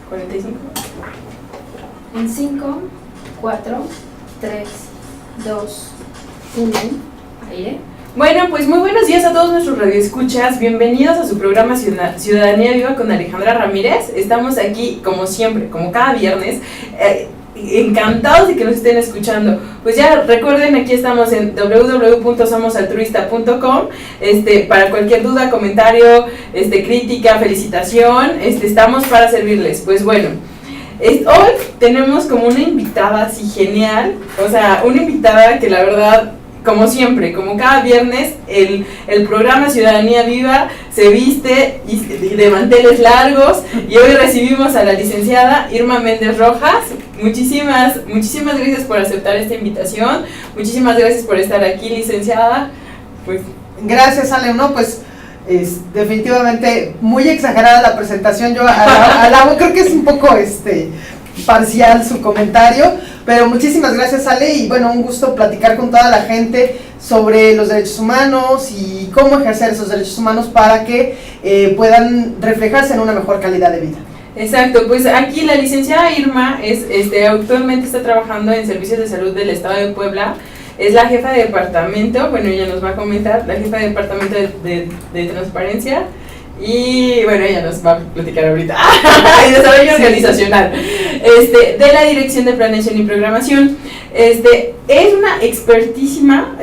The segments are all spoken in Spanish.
45. En 5, 4, 3, 2, 1, aire. Bueno, pues muy buenos días a todos nuestros radioescuchas. Bienvenidos a su programa Ciudadanía Viva con Alejandra Ramírez. Estamos aquí, como siempre, como cada viernes, encantados de que nos estén escuchando. Pues ya recuerden, aquí estamos en www.somosaltruista.com. Para cualquier duda, comentario, crítica, felicitación, estamos para servirles. Pues bueno, hoy tenemos como una invitada así genial, o sea, una invitada que la verdad, como siempre, como cada viernes, el programa Ciudadanía Viva se viste de manteles largos, y hoy recibimos a la licenciada Irma Méndez Rojas. Muchísimas gracias por aceptar esta invitación, muchísimas gracias por estar aquí, licenciada. Pues gracias, Ale. No, pues definitivamente muy exagerada la presentación. Yo creo que es un poco parcial su comentario, pero muchísimas gracias, Ale, y bueno, un gusto platicar con toda la gente sobre los derechos humanos y cómo ejercer esos derechos humanos para que puedan reflejarse en una mejor calidad de vida. Exacto, pues aquí la licenciada Irma actualmente está trabajando en Servicios de Salud del Estado de Puebla. Es la jefa de departamento, bueno, ella nos va a comentar, la jefa de departamento de transparencia, y bueno, ella nos va a platicar ahorita, y desarrollo organizacional, de la Dirección de Planeación y Programación. Es una expertísima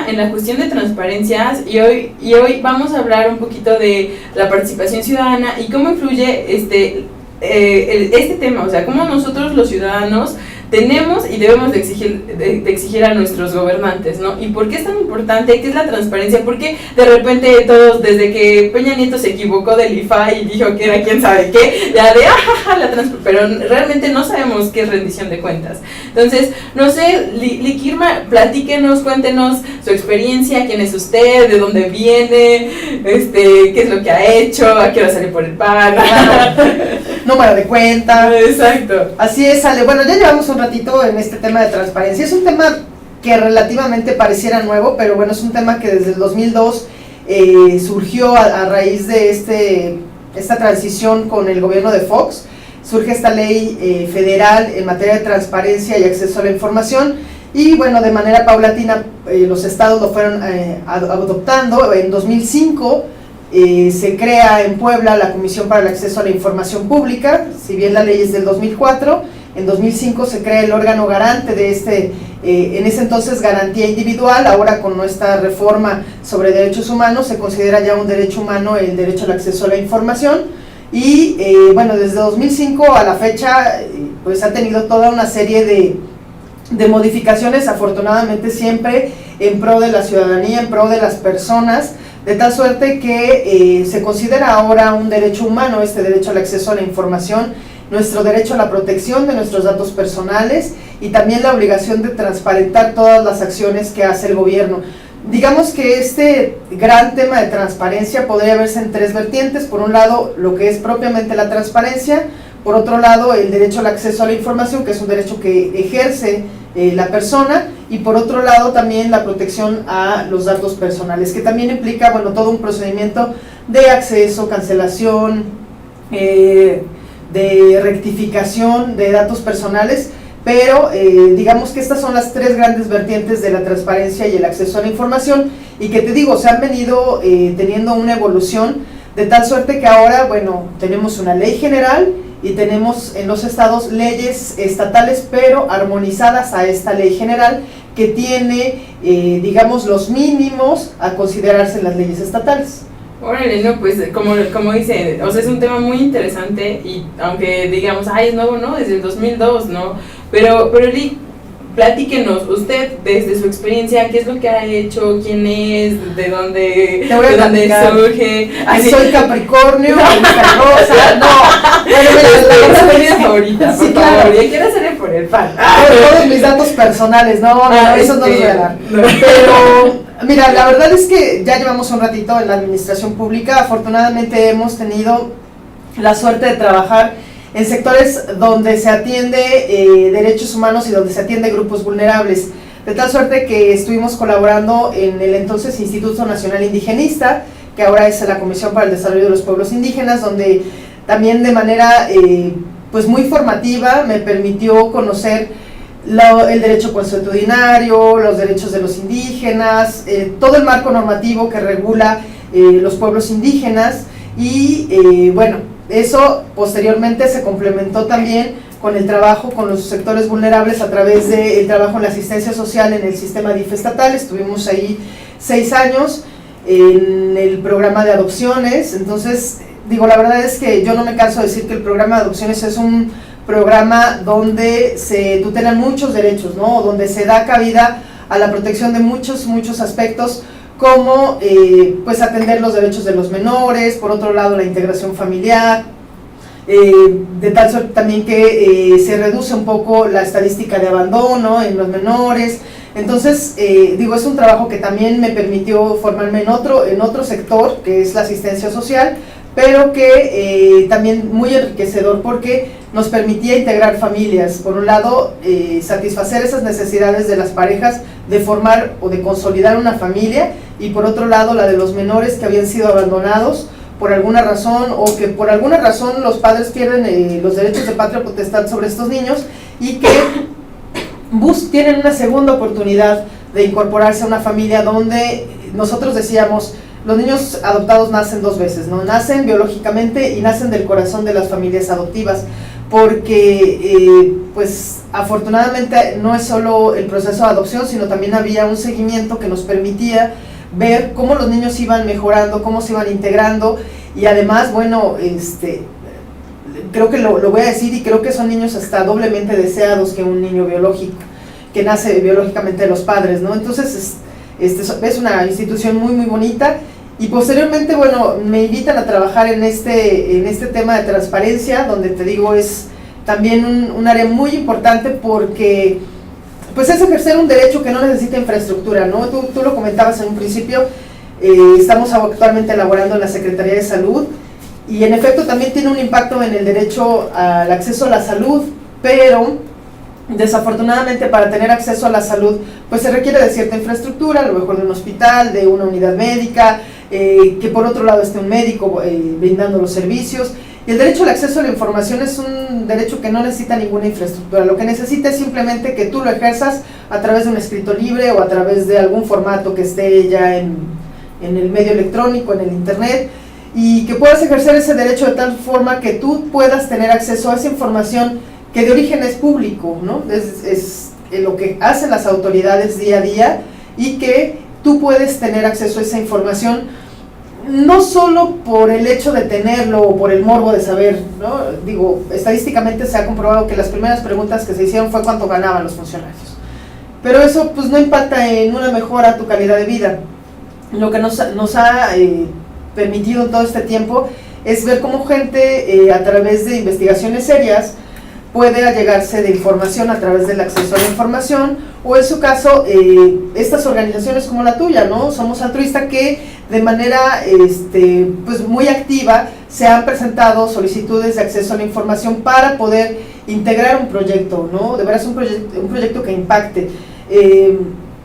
en la cuestión de transparencias, y hoy vamos a hablar un poquito de la participación ciudadana y cómo influye este tema, o sea, cómo nosotros los ciudadanos tenemos y debemos de exigir a nuestros gobernantes, ¿no? ¿Y por qué es tan importante? ¿Qué es la transparencia? Porque de repente todos, desde que Peña Nieto se equivocó del IFA y dijo que era quién sabe qué, ya de pero realmente no sabemos qué es rendición de cuentas. Entonces, no sé, Irma, platíquenos, cuéntenos su experiencia, quién es usted, de dónde viene, qué es lo que ha hecho, a qué hora sale por el pan. Número de cuenta. Exacto. Así es, Ale. Bueno, ya llevamos un ratito en este tema de transparencia. Es un tema que relativamente pareciera nuevo, pero bueno, es un tema que desde el 2002 surgió a raíz de esta transición con el gobierno de Fox. Surge esta ley federal en materia de transparencia y acceso a la información, y bueno, de manera paulatina los estados lo fueron adoptando. En 2005 se crea en Puebla la Comisión para el Acceso a la Información Pública. Si bien la ley es del 2004, en 2005 se crea el órgano garante de en ese entonces garantía individual. Ahora, con nuestra reforma sobre derechos humanos, se considera ya un derecho humano el derecho al acceso a la información. Y bueno, desde 2005 a la fecha pues ha tenido toda una serie de modificaciones, afortunadamente siempre en pro de la ciudadanía, en pro de las personas, de tal suerte que se considera ahora un derecho humano este derecho al acceso a la información, nuestro derecho a la protección de nuestros datos personales, y también la obligación de transparentar todas las acciones que hace el gobierno. Digamos que este gran tema de transparencia podría verse en tres vertientes. Por un lado, lo que es propiamente la transparencia; por otro lado, el derecho al acceso a la información, que es un derecho que ejerce la persona; y por otro lado también la protección a los datos personales, que también implica, bueno, todo un procedimiento de acceso, cancelación, de rectificación de datos personales. Pero digamos que estas son las tres grandes vertientes de la transparencia y el acceso a la información, y que te digo, se han venido teniendo una evolución, de tal suerte que ahora, bueno, tenemos una ley general y tenemos en los estados leyes estatales, pero armonizadas a esta ley general, que tiene, digamos, los mínimos a considerarse en las leyes estatales. Órale, no, pues como dice, o sea, es un tema muy interesante, y aunque digamos, es nuevo, ¿no? Desde el 2002, ¿no? Pero platíquenos, usted, desde su experiencia, ¿qué es lo que ha hecho? ¿Quién es? ¿De dónde surge? Soy Capricornio, rosa, no. Bueno, mira, la favorita, por favor, ya quiero hacerle por el fan. Todos mis datos personales, no, eso no los voy a dar. Pero mira, la verdad es que ya llevamos un ratito en la administración pública. Afortunadamente hemos tenido la suerte de trabajar en sectores donde se atiende derechos humanos y donde se atiende grupos vulnerables, de tal suerte que estuvimos colaborando en el entonces Instituto Nacional Indigenista, que ahora es la Comisión para el Desarrollo de los Pueblos Indígenas, donde también de manera pues muy formativa me permitió conocer el derecho consuetudinario, los derechos de los indígenas, todo el marco normativo que regula los pueblos indígenas y bueno, eso posteriormente se complementó también con el trabajo con los sectores vulnerables a través del trabajo en la asistencia social en el sistema DIF estatal. Estuvimos ahí 6 años en el programa de adopciones. Entonces, digo, la verdad es que yo no me canso de decir que el programa de adopciones es un programa donde se tutelan muchos derechos, ¿no? Donde se da cabida a la protección de muchos aspectos, como pues atender los derechos de los menores, por otro lado la integración familiar, de tal suerte también que se reduce un poco la estadística de abandono en los menores. Entonces, digo, es un trabajo que también me permitió formarme en otro sector, que es la asistencia social, pero que también muy enriquecedor porque nos permitía integrar familias. Por un lado, satisfacer esas necesidades de las parejas de formar o de consolidar una familia, y por otro lado la de los menores que habían sido abandonados por alguna razón, o que por alguna razón los padres pierden los derechos de patria potestad sobre estos niños, y que tienen una segunda oportunidad de incorporarse a una familia donde nosotros decíamos, los niños adoptados nacen 2 veces, ¿no? Nacen biológicamente y nacen del corazón de las familias adoptivas, porque pues afortunadamente no es solo el proceso de adopción, sino también había un seguimiento que nos permitía ver cómo los niños iban mejorando, cómo se iban integrando, y además, bueno, creo que lo voy a decir, y creo que son niños hasta doblemente deseados que un niño biológico, que nace biológicamente de los padres, ¿no? Entonces, es una institución muy bonita, y posteriormente, bueno, me invitan a trabajar en este tema de transparencia, donde te digo, es también un área muy importante porque pues es ejercer un derecho que no necesita infraestructura, ¿no? Tú lo comentabas en un principio, estamos actualmente elaborando en la Secretaría de Salud, y en efecto también tiene un impacto en el derecho al acceso a la salud, pero desafortunadamente para tener acceso a la salud pues se requiere de cierta infraestructura, a lo mejor de un hospital, de una unidad médica, que por otro lado esté un médico brindando los servicios. Y el derecho al acceso a la información es un derecho que no necesita ninguna infraestructura, lo que necesita es simplemente que tú lo ejerzas a través de un escrito libre o a través de algún formato que esté ya en el medio electrónico, en el internet, y que puedas ejercer ese derecho de tal forma que tú puedas tener acceso a esa información que de origen es público, ¿no? Es lo que hacen las autoridades día a día, y que tú puedes tener acceso a esa información no solo por el hecho de tenerlo o por el morbo de saber, ¿no? Digo, estadísticamente se ha comprobado que las primeras preguntas que se hicieron fue cuánto ganaban los funcionarios, pero eso pues no impacta en una mejora a tu calidad de vida. Lo que nos ha permitido en todo este tiempo es ver cómo gente a través de investigaciones serias puede allegarse de información a través del acceso a la información, o en su caso, estas organizaciones como la tuya, ¿no? Somos Altruista, que de manera pues muy activa se han presentado solicitudes de acceso a la información para poder integrar un proyecto, ¿no? De veras un proyecto que impacte.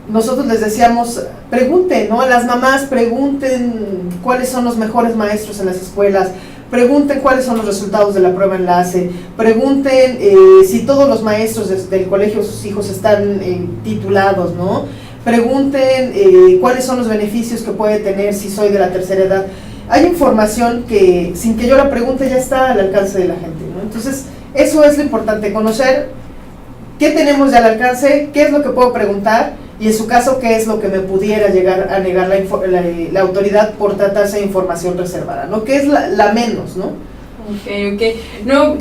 Nosotros les decíamos, pregunten, ¿no? A las mamás, pregunten cuáles son los mejores maestros en las escuelas, pregunten cuáles son los resultados de la prueba enlace, pregunten si todos los maestros del colegio de sus hijos están titulados, ¿no? Pregunten cuáles son los beneficios que puede tener si soy de la tercera edad. Hay información que sin que yo la pregunte ya está al alcance de la gente, ¿no? Entonces, eso es lo importante, conocer qué tenemos ya al alcance, qué es lo que puedo preguntar, y en su caso, qué es lo que me pudiera llegar a negar la autoridad por tratarse de información reservada, ¿no? Que es la menos, ¿no? Ok. No,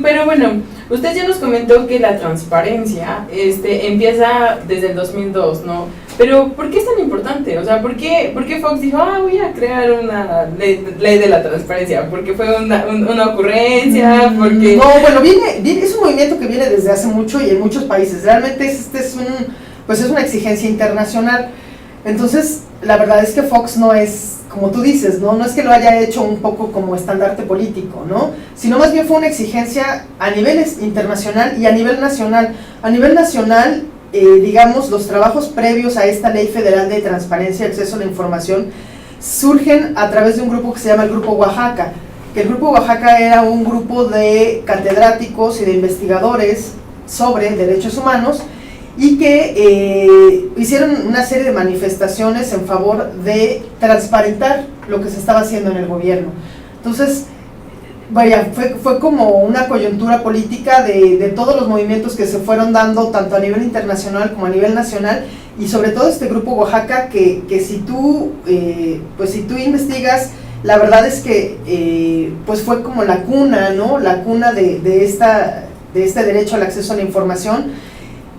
pero bueno, usted ya nos comentó que la transparencia empieza desde el 2002, ¿no? Pero, ¿por qué es tan importante? O sea, ¿por qué Fox dijo, voy a crear una ley de la transparencia? ¿Porque fue una ocurrencia? Porque... No, bueno, es un movimiento que viene desde hace mucho y en muchos países. Realmente es una exigencia internacional. Entonces, la verdad es que Fox no es, como tú dices, no es que lo haya hecho un poco como estandarte político, ¿no? Sino más bien fue una exigencia a nivel internacional y a nivel nacional. A nivel nacional, digamos, los trabajos previos a esta Ley Federal de Transparencia y Acceso a la Información surgen a través de un grupo que se llama el Grupo Oaxaca. que el Grupo Oaxaca era un grupo de catedráticos y de investigadores sobre derechos humanos y que hicieron una serie de manifestaciones en favor de transparentar lo que se estaba haciendo en el gobierno. Entonces, vaya, fue como una coyuntura política de todos los movimientos que se fueron dando tanto a nivel internacional como a nivel nacional, y sobre todo este Grupo Oaxaca que si tú investigas, la verdad es que pues fue como la cuna, ¿no? La cuna de este derecho al acceso a la información,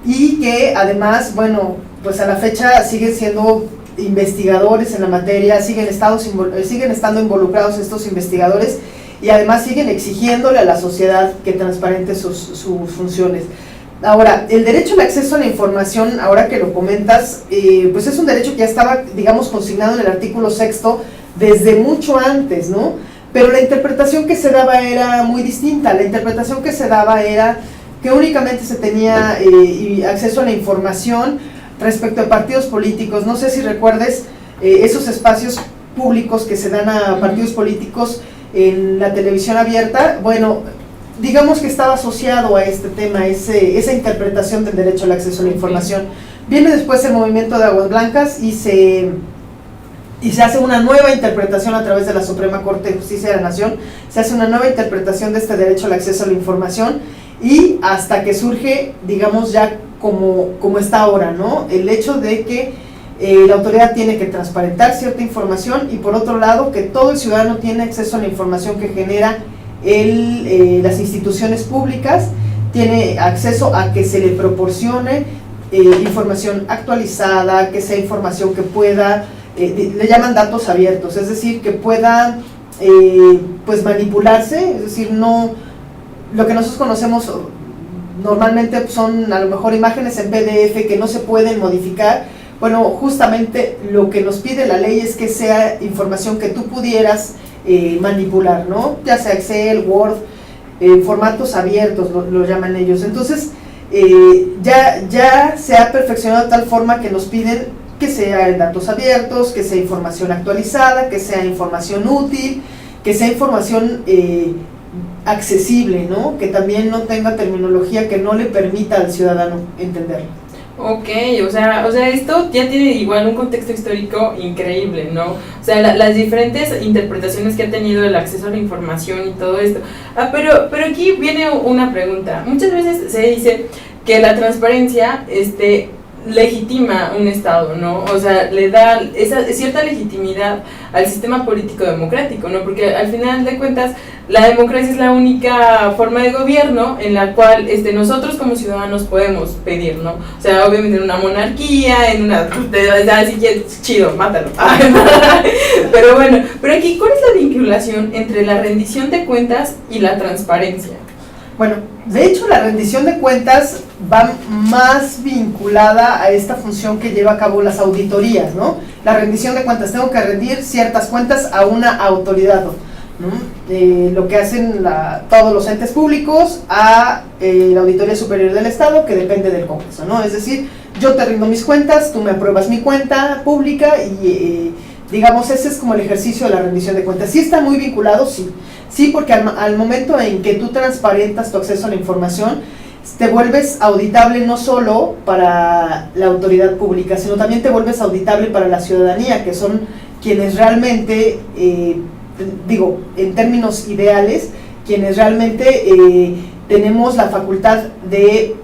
y que además, bueno, pues a la fecha siguen siendo investigadores en la materia, siguen estando involucrados estos investigadores, y además siguen exigiéndole a la sociedad que transparente sus funciones. Ahora, el derecho al acceso a la información, ahora que lo comentas, pues es un derecho que ya estaba, digamos, consignado en el artículo 6º desde mucho antes, ¿no? Pero la interpretación que se daba era muy distinta. La interpretación que se daba era que únicamente se tenía acceso a la información respecto a partidos políticos. No sé si recuerdes esos espacios públicos que se dan a partidos políticos en la televisión abierta. Bueno, digamos que estaba asociado a este tema, esa interpretación del derecho al acceso a la información. Viene después el movimiento de Aguas Blancas y se hace una nueva interpretación a través de la Suprema Corte de Justicia de la Nación, se hace una nueva interpretación de este derecho al acceso a la información, y hasta que surge, digamos, ya como está ahora, ¿no? El hecho de que la autoridad tiene que transparentar cierta información, y por otro lado que todo el ciudadano tiene acceso a la información que genera las instituciones públicas, tiene acceso a que se le proporcione información actualizada, que sea información que pueda, le llaman datos abiertos, es decir, que pueda pues manipularse, es decir, no, lo que nosotros conocemos normalmente son a lo mejor imágenes en PDF que no se pueden modificar. Bueno, justamente lo que nos pide la ley es que sea información que tú pudieras manipular, ¿no? Ya sea Excel, Word, formatos abiertos lo llaman ellos. Entonces ya se ha perfeccionado de tal forma que nos piden que sea en datos abiertos, que sea información actualizada, que sea información útil, que sea información accesible, ¿no? Que también no tenga terminología que no le permita al ciudadano entenderlo. Ok, o sea, esto ya tiene igual un contexto histórico increíble, ¿no? O sea, las diferentes interpretaciones que ha tenido el acceso a la información y todo esto. Pero aquí viene una pregunta. Muchas veces se dice que la transparencia legitima un Estado, ¿no? O sea, le da esa cierta legitimidad al sistema político democrático, ¿no? Porque al final de cuentas la democracia es la única forma de gobierno en la cual nosotros como ciudadanos podemos pedir, ¿no? O sea, obviamente en una monarquía, en una... así que chido, mátalo. Pero bueno, pero aquí, ¿cuál es la vinculación entre la rendición de cuentas y la transparencia? Bueno, de hecho la rendición de cuentas va más vinculada a esta función que lleva a cabo las auditorías, ¿no? La rendición de cuentas, tengo que rendir ciertas cuentas a una autoridad, ¿no? Lo que hacen todos los entes públicos a la Auditoría Superior del Estado, que depende del Congreso, ¿no? Es decir, yo te rindo mis cuentas, tú me apruebas mi cuenta pública y digamos, ese es como el ejercicio de la rendición de cuentas. ¿Sí está muy vinculado? Sí. Sí, porque al momento en que tú transparentas tu acceso a la información, te vuelves auditable no solo para la autoridad pública, sino también te vuelves auditable para la ciudadanía, que son quienes realmente, en términos ideales, quienes realmente tenemos la facultad de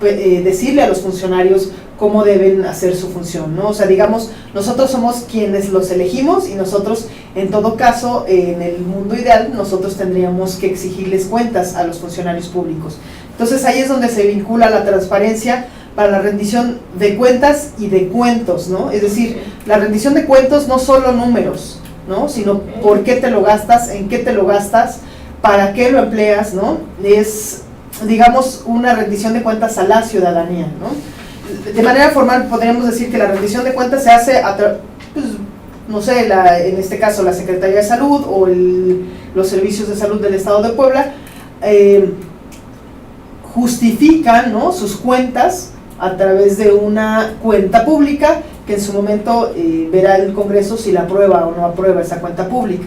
decirle a los funcionarios cómo deben hacer su función, ¿no? O sea, digamos, nosotros somos quienes los elegimos, y nosotros, en todo caso, en el mundo ideal, nosotros tendríamos que exigirles cuentas a los funcionarios públicos. Entonces ahí es donde se vincula la transparencia para la rendición de cuentas y de cuentos, ¿no? Es decir, la rendición de cuentos no solo números, ¿no? Sino por qué te lo gastas, en qué te lo gastas, para qué lo empleas, ¿no? Es, digamos, una rendición de cuentas a la ciudadanía, ¿no? De manera formal podríamos decir que la rendición de cuentas se hace no sé, en este caso la Secretaría de Salud o los servicios de salud del Estado de Puebla justifican, ¿no?, sus cuentas a través de una cuenta pública que en su momento verá el Congreso si la aprueba o no aprueba esa cuenta pública.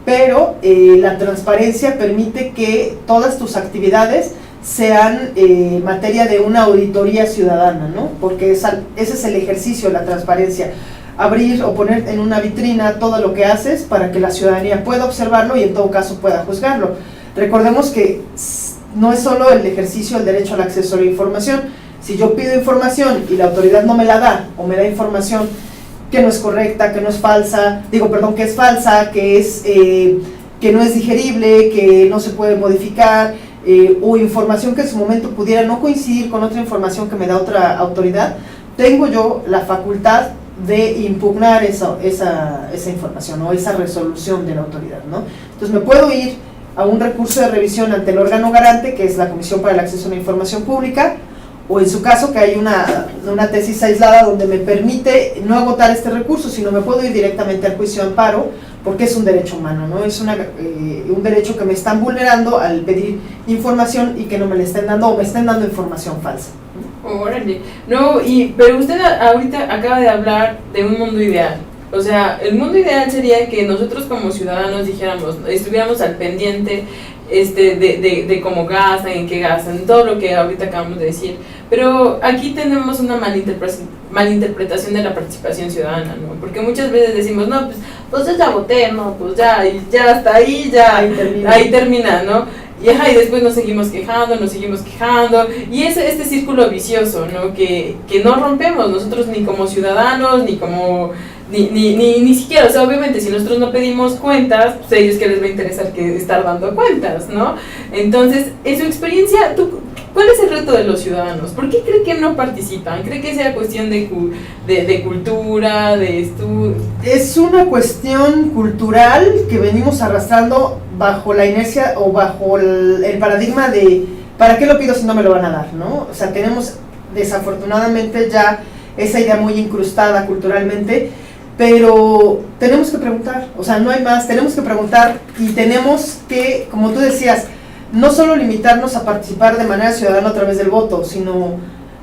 pero la transparencia permite que todas tus actividades sean materia de una auditoría ciudadana, ¿no? Porque ese es el ejercicio de la transparencia, abrir o poner en una vitrina todo lo que haces para que la ciudadanía pueda observarlo y en todo caso pueda juzgarlo. Recordemos que no es solo el ejercicio del derecho al acceso a la información. Si yo pido información y la autoridad no me la da, o me da información que no es correcta, que no es falsa, que es falsa, que no es digerible, que no se puede modificar, o información que en su momento pudiera no coincidir con otra información que me da otra autoridad, tengo yo la facultad de impugnar esa información o esa resolución de la autoridad, ¿no? Entonces me puedo ir a un recurso de revisión ante el órgano garante, que es la Comisión para el Acceso a la Información Pública, o en su caso que hay una tesis aislada donde me permite no agotar este recurso, sino me puedo ir directamente al juicio de amparo, porque es un derecho humano, ¿no? Es un derecho que me están vulnerando al pedir información y que no me la estén dando, o me estén dando información falsa. Órale. No, pero usted ahorita acaba de hablar de un mundo ideal. O sea, el mundo ideal sería que nosotros como ciudadanos estuviéramos al pendiente de cómo gastan, en qué gastan, todo lo que ahorita acabamos de decir. Pero aquí tenemos una malinterpretación de la participación ciudadana, ¿no? Porque muchas veces decimos, no, pues ya voté, no, pues ya hasta ahí, ahí termina, ¿no? Y después nos seguimos quejando, y es este círculo vicioso, ¿no? Que no rompemos nosotros ni como ciudadanos, ni como... Ni siquiera, o sea, obviamente si nosotros no pedimos cuentas, pues a ellos que les va a interesar que estar dando cuentas, ¿no? Entonces, en su experiencia, ¿cuál es el reto de los ciudadanos? ¿Por qué cree que no participan? ¿Cree que sea cuestión de cultura, de estudio? Es una cuestión cultural que venimos arrastrando bajo la inercia o bajo el paradigma de ¿para qué lo pido si no me lo van a dar?, ¿no? O sea, tenemos desafortunadamente ya esa idea muy incrustada culturalmente, pero tenemos que preguntar, o sea, no hay más, tenemos que preguntar y tenemos que, como tú decías, no solo limitarnos a participar de manera ciudadana a través del voto, sino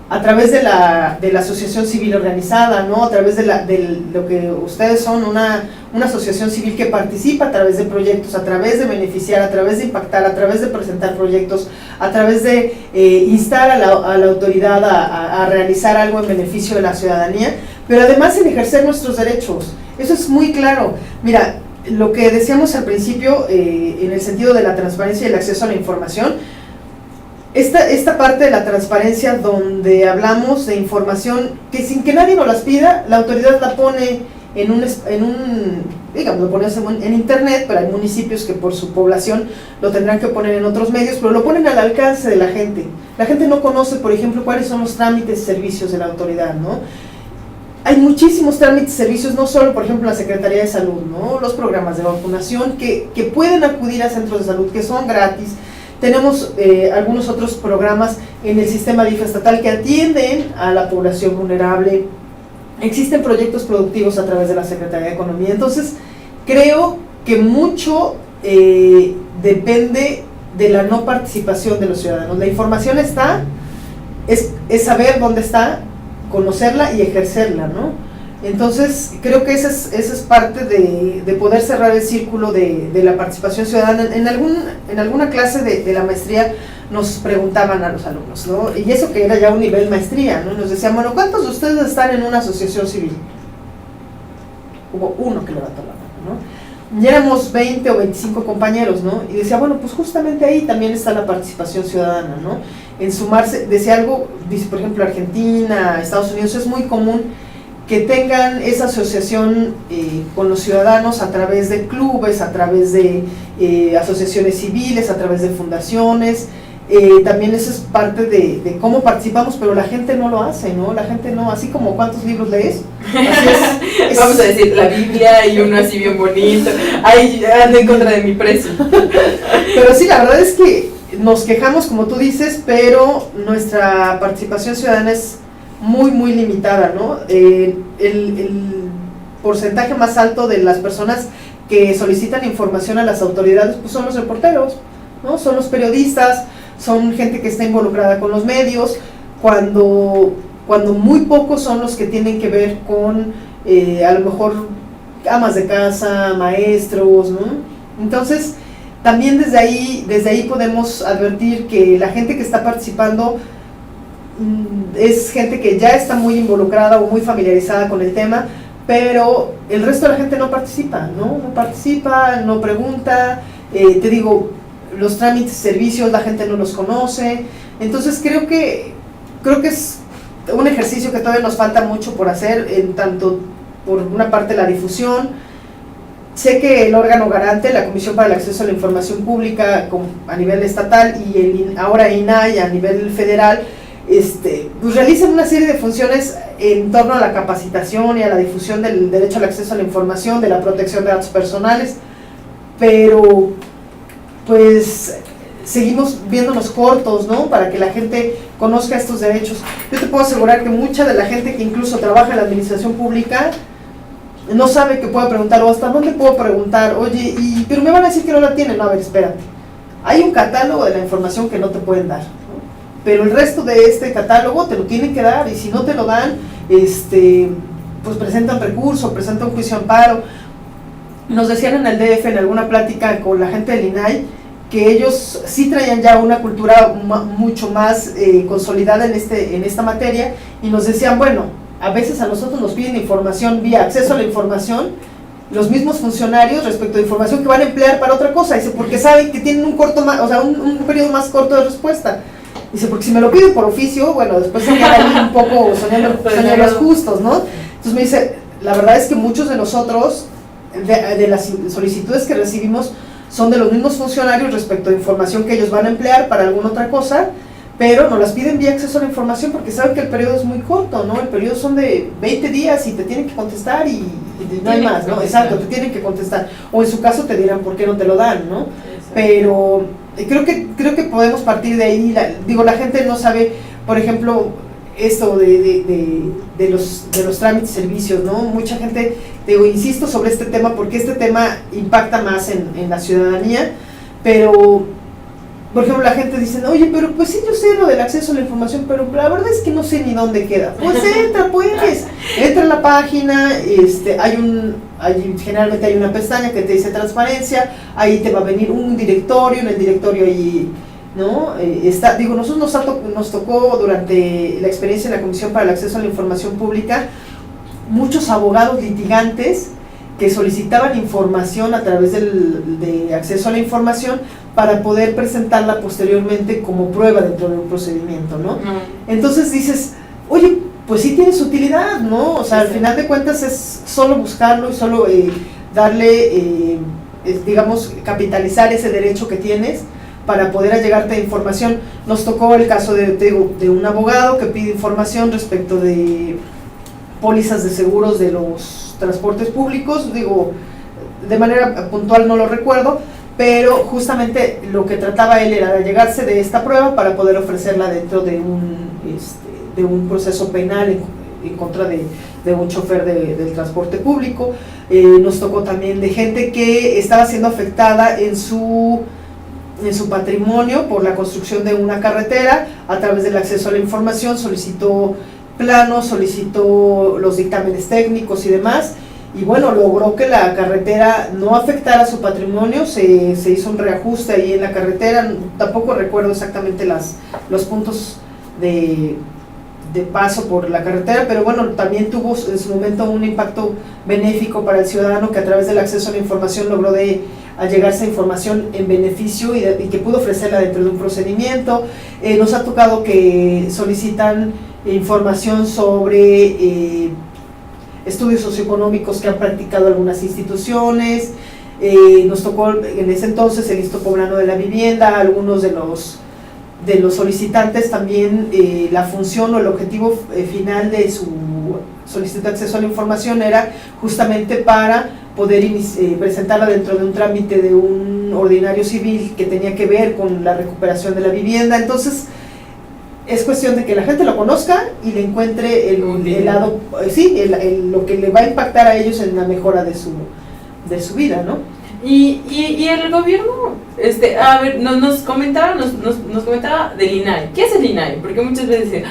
a través de la asociación civil organizada, ¿no? A través de lo que ustedes son, una asociación civil que participa a través de proyectos, a través de beneficiar, a través de impactar, a través de presentar proyectos, a través de instar a la autoridad a realizar algo en beneficio de la ciudadanía, pero además en ejercer nuestros derechos. Eso es muy claro. Mira, lo que decíamos al principio, en el sentido de la transparencia y el acceso a la información, esta parte de la transparencia donde hablamos de información que sin que nadie nos las pida, la autoridad la pone lo pone en internet, pero hay municipios que por su población lo tendrán que poner en otros medios, pero lo ponen al alcance de la gente. La gente no conoce, por ejemplo, cuáles son los trámites y servicios de la autoridad, ¿no? Hay muchísimos trámites y servicios, no solo, por ejemplo, la Secretaría de Salud, ¿no? Los programas de vacunación que pueden acudir a centros de salud, que son gratis. Tenemos algunos otros programas en el sistema DIF estatal que atienden a la población vulnerable. Existen proyectos productivos a través de la Secretaría de Economía. Entonces, creo que mucho depende de la no participación de los ciudadanos. La información está, es saber dónde está, conocerla y ejercerla, ¿no? Entonces, creo que esa es parte de poder cerrar el círculo de la participación ciudadana. En alguna clase de la maestría nos preguntaban a los alumnos, ¿no? Y eso que era ya un nivel maestría, ¿no? Nos decían, bueno, ¿cuántos de ustedes están en una asociación civil? Hubo uno que levantó la mano, ¿no? Y éramos 20 o 25 compañeros, ¿no? Y decía, bueno, pues justamente ahí también está la participación ciudadana, ¿no? En sumarse, decía algo, dice, por ejemplo, Argentina, Estados Unidos, es muy común que tengan esa asociación con los ciudadanos a través de clubes, a través de asociaciones civiles, a través de fundaciones. También eso es parte de cómo participamos, pero la gente no lo hace, ¿no? La gente no, así como ¿cuántos libros lees? Así Vamos a decir, la Biblia y uno así bien bonito, ahí ando en contra de mi precio. Pero sí, la verdad es que nos quejamos, como tú dices, pero nuestra participación ciudadana es muy, muy limitada, ¿no? El porcentaje más alto de las personas que solicitan información a las autoridades pues son los reporteros, ¿no? Son los periodistas, son gente que está involucrada con los medios, cuando muy pocos son los que tienen que ver con a lo mejor amas de casa, maestros, ¿no? Entonces, también desde ahí podemos advertir que la gente que está participando es gente que ya está muy involucrada o muy familiarizada con el tema, pero el resto de la gente no participa, no pregunta, te digo, los trámites, servicios, la gente no los conoce. Entonces creo que es un ejercicio que todavía nos falta mucho por hacer, en tanto por una parte la difusión. Sé que el órgano garante, la Comisión para el Acceso a la Información Pública a nivel estatal y ahora INAI a nivel federal, pues realizan una serie de funciones en torno a la capacitación y a la difusión del derecho al acceso a la información, de la protección de datos personales, pero pues seguimos viéndonos cortos, ¿no? Para que la gente conozca estos derechos. Yo te puedo asegurar que mucha de la gente que incluso trabaja en la administración pública no sabe que pueda preguntar, o hasta dónde puedo preguntar, oye, pero me van a decir que no la tienen. No, a ver, espérate. Hay un catálogo de la información que no te pueden dar, ¿no? Pero el resto de este catálogo te lo tienen que dar, y si no te lo dan, pues presentan recurso, presentan juicio de amparo. Nos decían en el DF, en alguna plática con la gente del INAI, que ellos sí traían ya una cultura mucho más consolidada en esta materia, y nos decían, bueno, a veces a nosotros nos piden información vía acceso a la información, los mismos funcionarios respecto a información que van a emplear para otra cosa, dice, porque saben que tienen un periodo más corto de respuesta. Dice, porque si me lo piden por oficio, bueno, después se queda ahí un poco soñando los justos, ¿no? Entonces me dice, la verdad es que muchos de nosotros, de las solicitudes que recibimos, son de los mismos funcionarios respecto a información que ellos van a emplear para alguna otra cosa, pero nos las piden vía acceso a la información porque saben que el periodo es muy corto, ¿no? El periodo son de 20 días y te tienen que contestar y no hay más, ¿no? Exacto, te tienen que contestar. O en su caso te dirán por qué no te lo dan, ¿no? Pero creo que podemos partir de ahí. La gente no sabe, por ejemplo, esto de los trámites y servicios, ¿no? Mucha gente, insisto sobre este tema porque este tema impacta más en la ciudadanía, pero, por ejemplo, la gente dice, oye, pero pues sí, yo sé lo del acceso a la información, pero la verdad es que no sé ni dónde queda. Pues entra en la página, generalmente hay una pestaña que te dice transparencia, ahí te va a venir un directorio, en el directorio ahí, ¿no? Nosotros nos tocó durante la experiencia en la Comisión para el Acceso a la Información Pública, muchos abogados litigantes que solicitaban información a través de acceso a la información para poder presentarla posteriormente como prueba dentro de un procedimiento, ¿no? Entonces dices, oye, pues sí tiene su utilidad, ¿no? O sea, al final de cuentas es solo buscarlo y solo darle, digamos, capitalizar ese derecho que tienes para poder allegarte a información. Nos tocó el caso de un abogado que pide información respecto de pólizas de seguros de los transportes públicos, de manera puntual no lo recuerdo, pero justamente lo que trataba él era de allegarse de esta prueba para poder ofrecerla dentro de un proceso penal en contra de un chofer del transporte público. Nos tocó también de gente que estaba siendo afectada en su patrimonio por la construcción de una carretera. A través del acceso a la información solicitó planos, solicitó los dictámenes técnicos y demás, y bueno, logró que la carretera no afectara su patrimonio. Se hizo un reajuste ahí en la carretera, tampoco recuerdo exactamente los puntos de paso por la carretera, pero bueno, también tuvo en su momento un impacto benéfico para el ciudadano, que a través del acceso a la información logró allegarse a información en beneficio y que pudo ofrecerla dentro de un procedimiento. Nos ha tocado que solicitan información sobre estudios socioeconómicos que han practicado algunas instituciones. Nos tocó en ese entonces el Instituto Poblano de la Vivienda. Algunos de los solicitantes también, la función o el objetivo final de su solicitud de acceso a la información era justamente para poder presentarla dentro de un trámite de un ordinario civil que tenía que ver con la recuperación de la vivienda. Entonces es cuestión de que la gente lo conozca y le encuentre el lado, lo que le va a impactar a ellos en la mejora de su vida, ¿no? Y el gobierno, a ver, nos comentaba del INAI. ¿Qué es el INAI? Porque muchas veces dicen,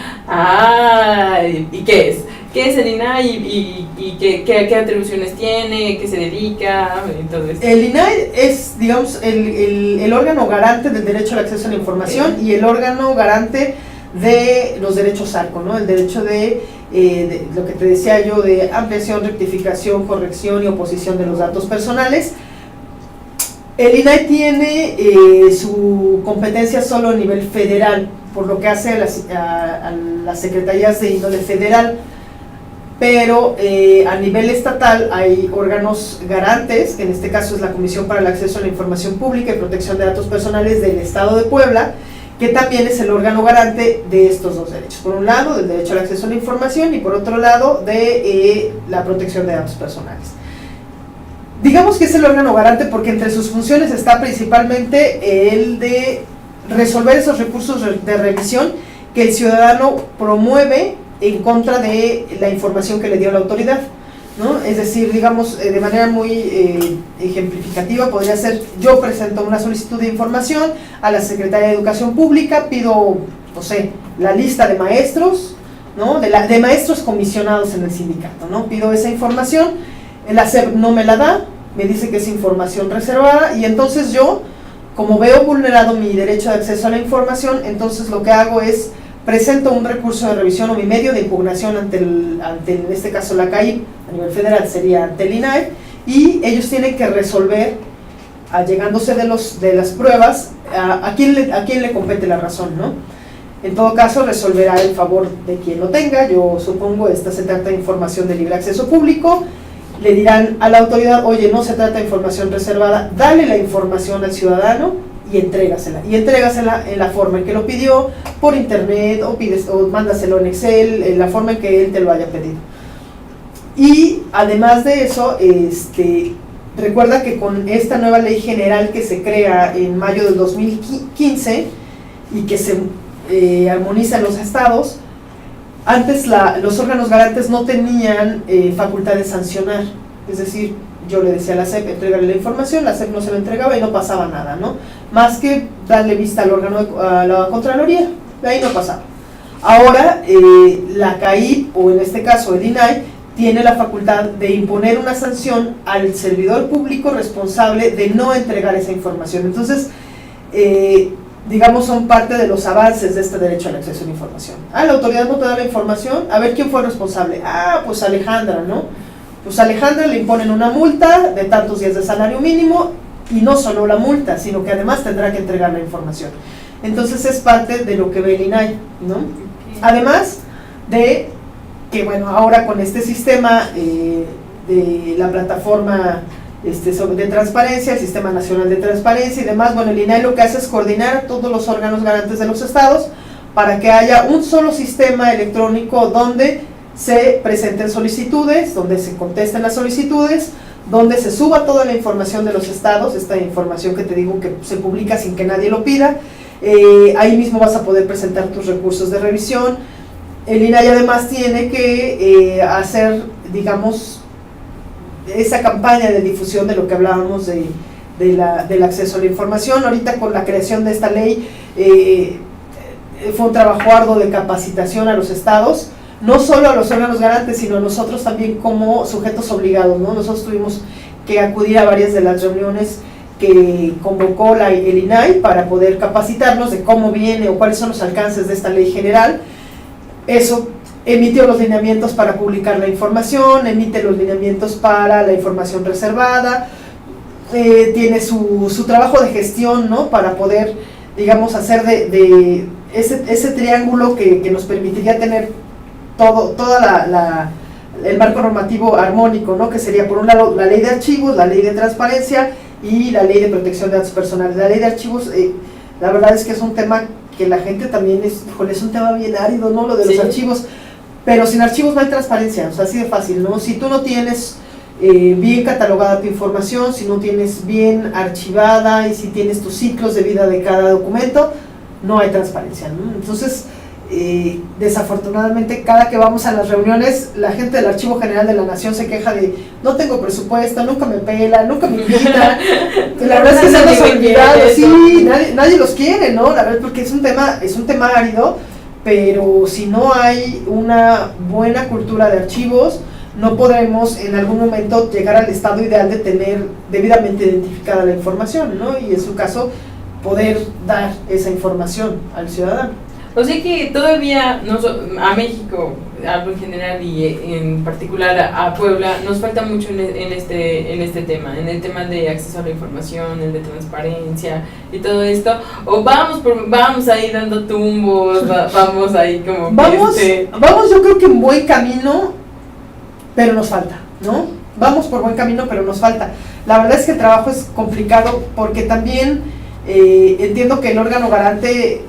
¿y qué es? qué es el INAI y qué atribuciones tiene, qué se dedica, y todo esto. El INAI es, digamos, el órgano garante del derecho al acceso a la información y el órgano garante de los derechos ARCO, ¿no? El derecho de lo que te decía yo, de ampliación, rectificación, corrección y oposición de los datos personales. El INAI tiene su competencia solo a nivel federal, por lo que hace a las secretarías de índole federal, pero a nivel estatal hay órganos garantes, que en este caso es la Comisión para el Acceso a la Información Pública y Protección de Datos Personales del Estado de Puebla, que también es el órgano garante de estos dos derechos. Por un lado, del derecho al acceso a la información y por otro lado, de la protección de datos personales. Digamos que es el órgano garante porque entre sus funciones está principalmente el de resolver esos recursos de revisión que el ciudadano promueve en contra de la información que le dio la autoridad, ¿no? Es decir, digamos, de manera muy ejemplificativa, podría ser: yo presento una solicitud de información a la Secretaría de Educación Pública, pido, no sé, la lista de maestros, ¿no? De maestros comisionados en el sindicato, ¿no? Pido esa información, la SEP no me la da, me dice que es información reservada, y entonces yo, como veo vulnerado mi derecho de acceso a la información, entonces lo que hago es presento un recurso de revisión o mi medio de impugnación ante en este caso la CAIP, a nivel federal sería ante el INAI, y ellos tienen que resolver, allegándose de las pruebas, a quién le compete la razón, ¿no? En todo caso, resolverá en favor de quien lo tenga. Yo supongo, se trata de información de libre acceso público. Le dirán a la autoridad: oye, no se trata de información reservada, dale la información al ciudadano y entrégasela en la forma en que lo pidió, por internet, o mándaselo en Excel, en la forma en que él te lo haya pedido. Y además de eso, recuerda que con esta nueva ley general que se crea en mayo del 2015 y que se armoniza en los estados, antes los órganos garantes no tenían facultad de sancionar. Es decir, yo le decía a la SEP: entregale la información, la SEP no se la entregaba y no pasaba nada, ¿no? Más que darle vista al órgano, a la Contraloría, de ahí no pasaba. Ahora, la CAIP, o en este caso el INAI, tiene la facultad de imponer una sanción al servidor público responsable de no entregar esa información. Entonces, digamos, son parte de los avances de este derecho al acceso a la información. La autoridad no te da la información, a ver quién fue el responsable. Pues Alejandra, ¿no? Pues a Alejandra le imponen una multa de tantos días de salario mínimo, y no solo la multa, sino que además tendrá que entregar la información. Entonces es parte de lo que ve el INAI, ¿no? Además de que, bueno, ahora con este sistema de la plataforma de transparencia, el Sistema Nacional de Transparencia y demás, bueno, el INAI lo que hace es coordinar a todos los órganos garantes de los estados para que haya un solo sistema electrónico donde se presenten solicitudes, donde se contesten las solicitudes, donde se suba toda la información de los estados, esta información que te digo que se publica sin que nadie lo pida. Ahí mismo vas a poder presentar tus recursos de revisión. El INAI además tiene que hacer, digamos, esa campaña de difusión de lo que hablábamos del acceso a la información. Ahorita con la creación de esta ley fue un trabajo arduo de capacitación a los estados, no solo a los órganos garantes, sino a nosotros también como sujetos obligados, ¿no? Nosotros tuvimos que acudir a varias de las reuniones que convocó el INAI para poder capacitarnos de cómo viene o cuáles son los alcances de esta ley general. Eso emitió los lineamientos para publicar la información, emite los lineamientos para la información reservada, tiene su trabajo de gestión, ¿no? Para poder, digamos, hacer de ese triángulo que nos permitiría tener el marco normativo armónico, ¿no? Que sería, por un lado, la ley de archivos, la ley de transparencia y la ley de protección de datos personales. La ley de archivos, la verdad es que es un tema que la gente también es un tema bien árido, ¿no? Lo de los archivos, pero sin archivos no hay transparencia, o sea, así de fácil, ¿no? Si tú no tienes bien catalogada tu información, si no tienes bien archivada y si tienes tus ciclos de vida de cada documento, no hay transparencia, ¿no? Entonces, desafortunadamente, cada que vamos a las reuniones, la gente del Archivo General de la Nación se queja de: no tengo presupuesto, nunca me pela, nunca me invita. La verdad es que se nos ha olvidado, sí, nadie los quiere, ¿no? La verdad, porque es un tema árido, pero si no hay una buena cultura de archivos, no podremos en algún momento llegar al estado ideal de tener debidamente identificada la información, ¿no? Y en su caso, poder dar esa información al ciudadano. O sea que todavía a México, hablo en general y en particular a Puebla, nos falta mucho en este tema, en el tema de acceso a la información, el de transparencia y todo esto. O vamos ahí dando tumbos, vamos ahí como vamos yo creo que en buen camino, pero nos falta, ¿no? Vamos por buen camino, pero nos falta. La verdad es que el trabajo es complicado porque también entiendo que el órgano garante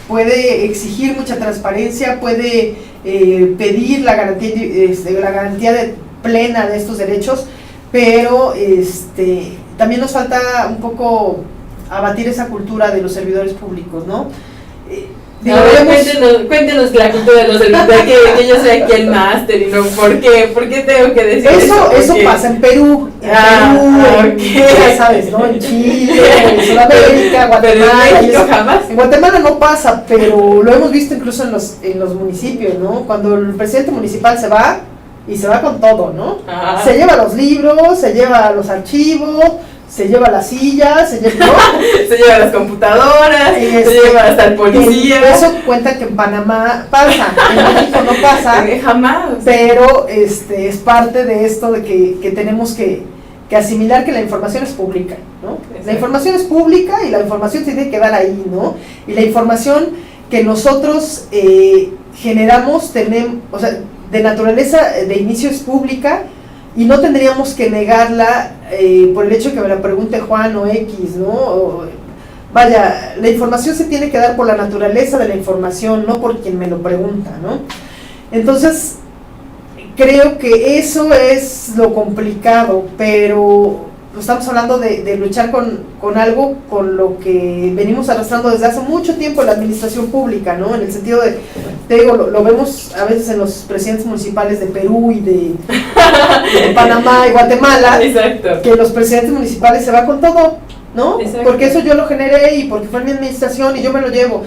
puede exigir mucha transparencia, puede pedir la garantía plena de estos derechos, pero también nos falta un poco abatir esa cultura de los servidores públicos, ¿no? Cuéntenos la cultura de los servidores, que yo soy aquí el máster y no, ¿por qué tengo que decir eso? Eso pasa en Perú, ya sabes, ¿no? En Chile, en Sudamérica, Guatemala. Pero en México jamás. En Guatemala no pasa, pero lo hemos visto incluso en los municipios, ¿no? Cuando el presidente municipal se va, y se va con todo, ¿no? Se lleva los libros, se lleva los archivos, se lleva las sillas, se lleva las computadoras, se lleva hasta el policía. Eso cuenta que en Panamá pasa, en México no pasa. Jamás. Pero es parte de esto de que tenemos que asimilar que la información es pública, ¿no? Exacto. La información es pública y la información tiene que quedar ahí, ¿no? Y la información que nosotros generamos, o sea, de naturaleza de inicio es pública, y no tendríamos que negarla por el hecho de que me la pregunte Juan o X, ¿no? Vaya, la información se tiene que dar por la naturaleza de la información, no por quien me lo pregunta, ¿no? Entonces, creo que eso es lo complicado, pero estamos hablando de luchar con algo con lo que venimos arrastrando desde hace mucho tiempo en la administración pública, ¿no? En el sentido de, te digo, lo vemos a veces en los presidentes municipales de Perú y de Panamá y Guatemala. Exacto. Que los presidentes municipales se van con todo, ¿no? Exacto. Porque eso yo lo generé y porque fue en mi administración y yo me lo llevo.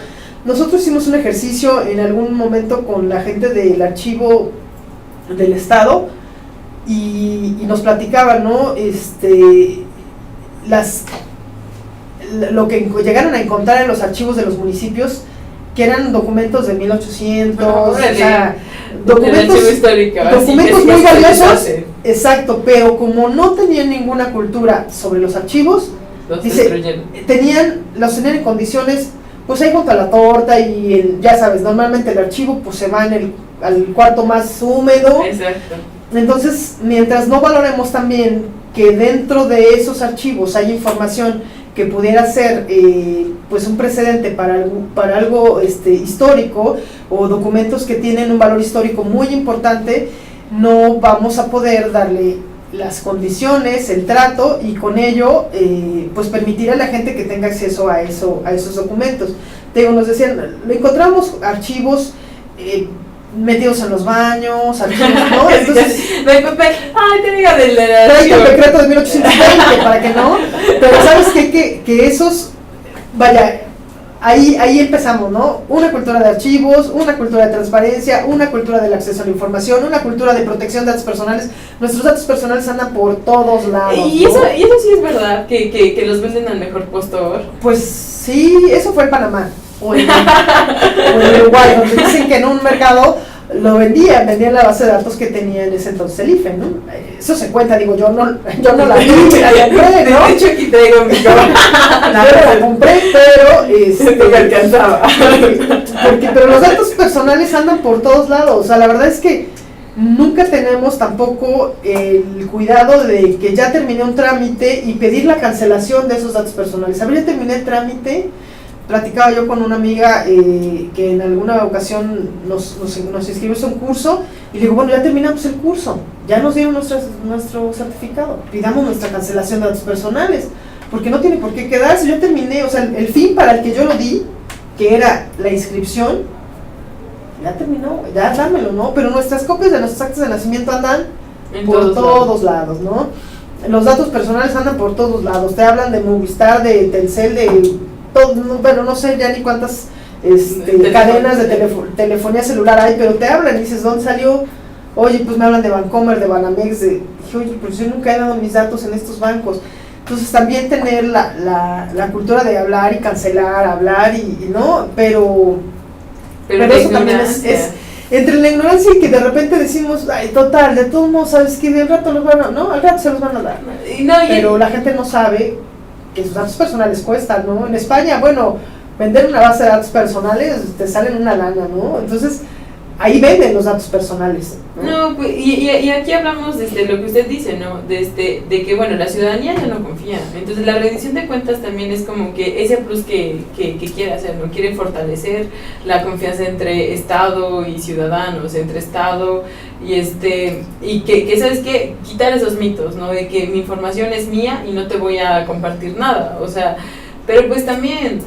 Nosotros hicimos un ejercicio en algún momento con la gente del archivo del Estado, y nos platicaban, ¿no? Lo que llegaron a encontrar en los archivos de los municipios, que eran documentos de 1800, o sea, documentos muy valiosos, exacto, pero como no tenían ninguna cultura sobre los archivos, los tenían en condiciones, pues ahí junto a la torta, y ya sabes, normalmente el archivo pues se va al cuarto más húmedo. Exacto. Entonces, mientras no valoremos también que dentro de esos archivos hay información que pudiera ser pues un precedente para algo histórico, o documentos que tienen un valor histórico muy importante, no vamos a poder darle las condiciones, el trato, y con ello pues permitir a la gente que tenga acceso a esos documentos. Nos decían, lo encontramos archivos metidos en los baños, archivos, ¿no? Entonces, te diga del archivo. El decreto de 1820, para que no, pero ¿sabes qué? Que esos, vaya, ahí empezamos, ¿no? Una cultura de archivos, una cultura de transparencia, una cultura del acceso a la información, una cultura de protección de datos personales. Nuestros datos personales andan por todos lados, y eso sí es verdad, que los venden al mejor postor. Pues sí, eso fue en Panamá. O en Uruguay, donde dicen que en un mercado lo vendían la base de datos que tenía en ese entonces el IFE, ¿no? Eso se cuenta, digo, yo no la vi, la compré, ¿no? De hecho, aquí traigo mi la compré, pero me alcanzaba. Pero los datos personales andan por todos lados. O sea, la verdad es que nunca tenemos tampoco el cuidado de que ya terminé un trámite y pedir la cancelación de esos datos personales. A ver, ya terminé el trámite. Platicaba yo con una amiga que en alguna ocasión nos inscribimos a un curso, y le digo, bueno, ya terminamos el curso, ya nos dieron nuestro certificado, pidamos nuestra cancelación de datos personales, porque no tiene por qué quedarse. Yo terminé, o sea, el fin para el que yo lo di, que era la inscripción, ya terminó, ya dámelo, ¿no? Pero nuestras copias de nuestros actas de nacimiento andan por todos lados, ¿no? Los datos personales andan por todos lados, te hablan de Movistar, de Telcel, de todo, pero no sé ya ni cuántas cadenas de telefonía celular hay, pero te hablan y dices, ¿dónde salió? Oye, pues me hablan de Bancomer, de Banamex, dije, oye, pues yo nunca he dado mis datos en estos bancos. Entonces también tener la cultura de hablar y cancelar, hablar y no, pero eso también es entre la ignorancia y que de repente decimos, ay, total, de todos modos, ¿sabes qué? Al rato los van a, ¿no? Al rato se los van a dar. Pero la gente no sabe que sus datos personales cuestan, ¿no? En España, bueno, vender una base de datos personales te salen una lana, ¿no? Entonces, ahí venden los datos personales, ¿no? No, pues, y aquí hablamos de lo que usted dice, ¿no? De que, bueno, la ciudadanía ya no confía. Entonces, la rendición de cuentas también es como que ese plus que quiere hacer, ¿no? Quiere fortalecer la confianza entre Estado y ciudadanos, entre Estado y que ¿sabes qué? Quitar esos mitos, ¿no? De que mi información es mía y no te voy a compartir nada, o sea, pero pues también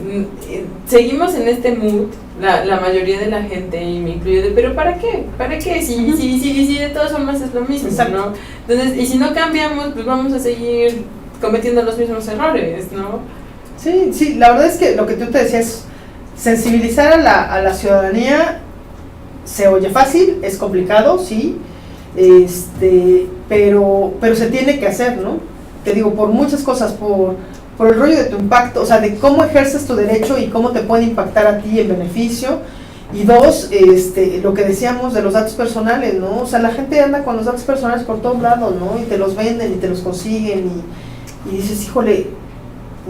seguimos en este mood, la mayoría de la gente, y me incluyo, pero ¿para qué? ¿Para qué? Si de todas formas es lo mismo, ¿no? Entonces, y si no cambiamos, pues vamos a seguir cometiendo los mismos errores, ¿no? Sí, la verdad es que lo que tú te decías, sensibilizar a la ciudadanía se oye fácil, es complicado, sí, pero se tiene que hacer, ¿no? Te digo, por muchas cosas, por el rollo de tu impacto, o sea, de cómo ejerces tu derecho y cómo te puede impactar a ti en beneficio. Y dos, lo que decíamos de los datos personales, ¿no? O sea, la gente anda con los datos personales por todos lados, ¿no? Y te los venden y te los consiguen y dices, híjole,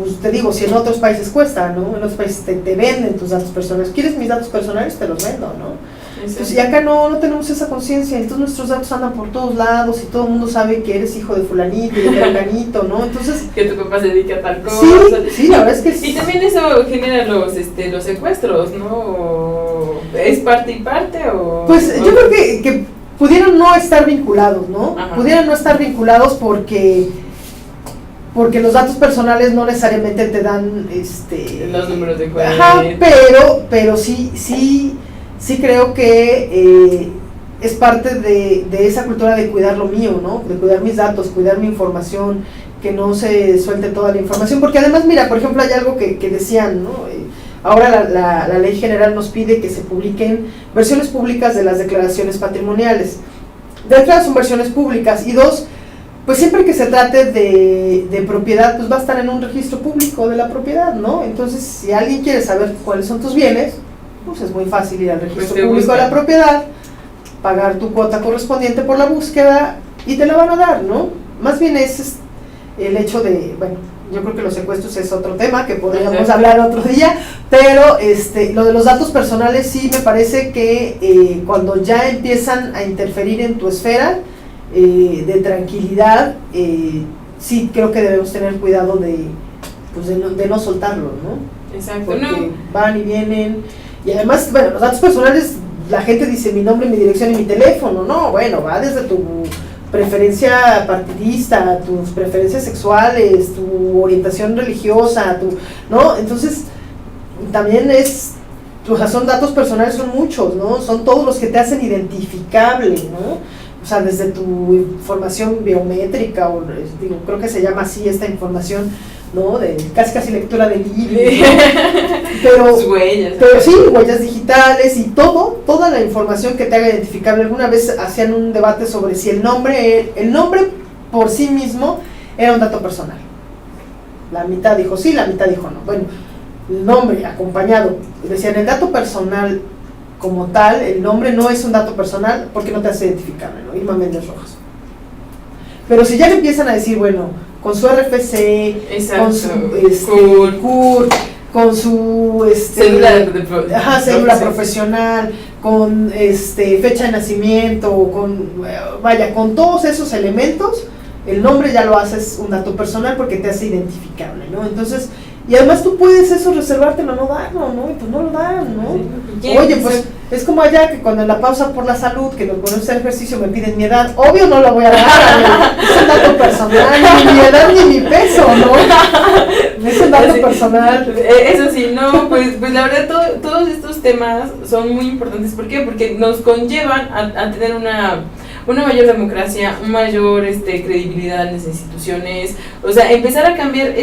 pues te digo, si en otros países cuesta, ¿no? En otros países te venden tus datos personales. ¿Quieres mis datos personales? Te los vendo, ¿no? Entonces, y acá no tenemos esa conciencia, entonces nuestros datos andan por todos lados y todo el mundo sabe que eres hijo de fulanito y de perenganito, ¿no? Entonces, que tu papá se dedica a tal cosa. Sí, la verdad es que sí. Y también eso genera los secuestros, ¿no? ¿Es parte y parte o...? Pues yo creo que pudieran no estar vinculados, ¿no? Ajá. Pudieran no estar vinculados porque los datos personales no necesariamente te dan los números de cuenta. Ajá, pero sí creo que es parte de esa cultura de cuidar lo mío, ¿no? De cuidar mis datos, cuidar mi información, que no se suelte toda la información, porque además, mira, por ejemplo, hay algo que decían, ¿no? Ahora la ley general nos pide que se publiquen versiones públicas de las declaraciones patrimoniales. De entrada son versiones públicas, y dos, pues siempre que se trate de propiedad, pues va a estar en un registro público de la propiedad, ¿no? Entonces, si alguien quiere saber cuáles son tus bienes, pues es muy fácil ir al registro público de la propiedad, pagar tu cuota correspondiente por la búsqueda y te la van a dar, ¿no? Más bien es el hecho de, bueno, yo creo que los secuestros es otro tema que podríamos hablar otro día, pero lo de los datos personales sí me parece que cuando ya empiezan a interferir en tu esfera de tranquilidad, sí creo que debemos tener cuidado de no soltarlo, ¿no? Exacto. Porque van y vienen. Y además, bueno, los datos personales, la gente dice mi nombre, mi dirección y mi teléfono, no, bueno, va desde tu preferencia partidista, tus preferencias sexuales, tu orientación religiosa, ¿no? Entonces, también son datos personales, son muchos, ¿no? Son todos los que te hacen identificable, ¿no? O sea, desde tu información biométrica, creo que se llama así esta información, ¿no? De casi lectura de libros, ¿no? Pero sí, huellas digitales y toda la información que te haga identificable. Alguna vez hacían un debate sobre si el nombre por sí mismo era un dato personal. La mitad dijo sí, la mitad dijo no. Bueno, el nombre acompañado, decían el dato personal como tal, el nombre no es un dato personal porque no te hace identificable, ¿no? Irma Méndez Rojas. Pero si ya le empiezan a decir, bueno, con su RFC, exacto, con su CURP, con su cédula profesional, con fecha de nacimiento, con todos esos elementos, el nombre ya lo haces un dato personal porque te hace identificable, ¿no? Entonces, y además tú puedes eso reservártelo, no darlo, ¿no? Y pues no lo dan, ¿no? Sí. Oye, pues es como allá que cuando en la pausa por la salud, que nos ponemos a hacer ejercicio, me piden mi edad, obvio no la voy a dar, es un dato personal, ni mi edad ni mi peso, ¿no? Es un dato personal. Eso sí, no, pues la verdad todos estos temas son muy importantes. ¿Por qué? Porque nos conllevan a tener una mayor democracia, una mayor credibilidad en las instituciones, o sea, empezar a cambiar